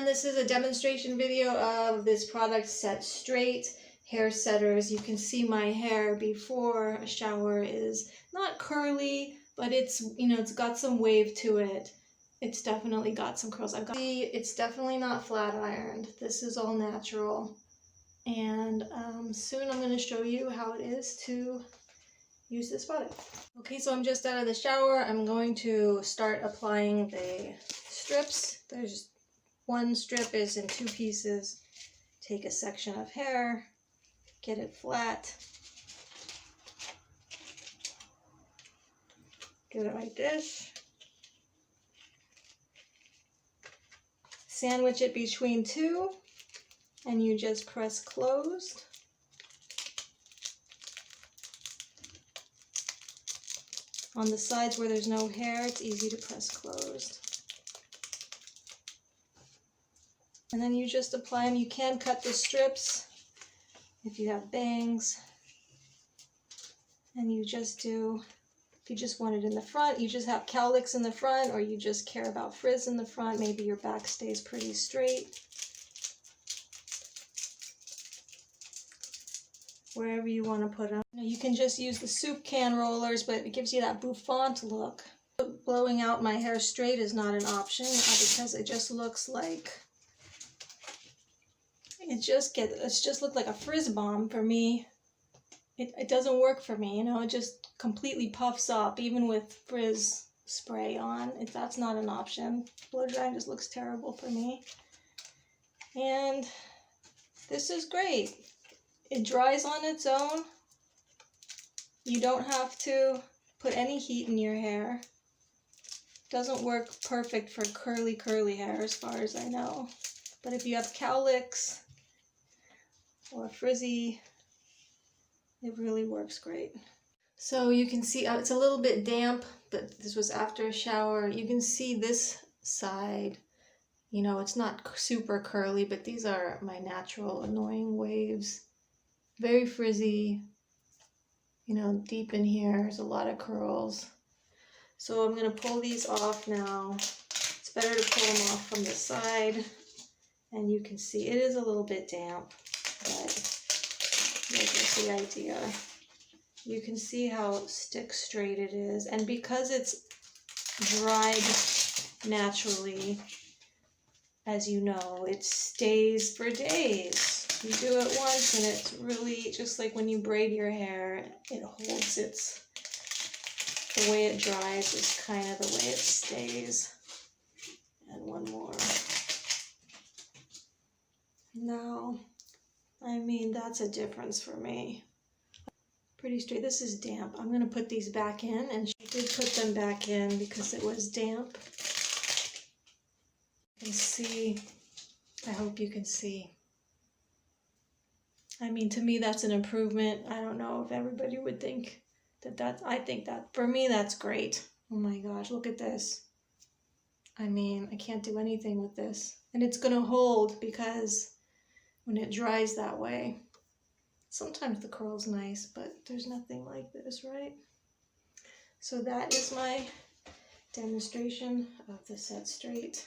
everyone, this is a demonstration video of this product, Set Straight Hair Setters. You can see my hair before a shower is not curly, but it's, it's got some wave to it. It's definitely got some curls. It's definitely not flat ironed. This is all natural. And soon I'm going to show you how it is to use this product. Okay, so I'm just out of the shower. I'm going to start applying the strips. There's one strip is in 2 pieces. Take a section of hair, get it flat, get it like this, sandwich it between 2, and you just press closed. On the sides where there's no hair, it's easy to press closed. And then you just apply them. You can cut the strips if you have bangs. And you just do, if you just want it in the front, you just have cowlicks in the front, or you just care about frizz in the front. Maybe your back stays pretty straight. Wherever you want to put them. You can just use the soup can rollers, but it gives you that bouffant look. Blowing out my hair straight is not an option because it just looks like, it just looked like a frizz bomb for me. It doesn't work for me, it just completely puffs up, even with frizz spray on. That's not an option. Blow drying just looks terrible for me. And this is great. It dries on its own. You don't have to put any heat in your hair. Doesn't work perfect for curly hair as far as I know. But if you have cowlicks or frizzy, it really works great. So you can see it's a little bit damp, but this was after a shower. You can see this side, it's not super curly, but these are my natural annoying waves. Very frizzy, deep in here. There's a lot of curls. So I'm going to pull these off now. It's better to pull them off from the side. And you can see it is a little bit damp, but you get the idea. You can see how stick straight it is. And because it's dried naturally, as you know, it stays for days. You do it once and it's really just like when you braid your hair, it holds the way it dries is kind of the way it stays. And one more. Now, that's a difference for me. Pretty straight. This is damp. I'm going to put these back in, and I did put them back in because it was damp. You can see, I hope you can see. To me that's an improvement. I don't know if everybody would think I think that, for me, that's great. Oh my gosh, look at this. I can't do anything with this. And it's going to hold because when it dries that way, sometimes the curl's nice, but there's nothing like this, right? So that is my demonstration of the Set Straight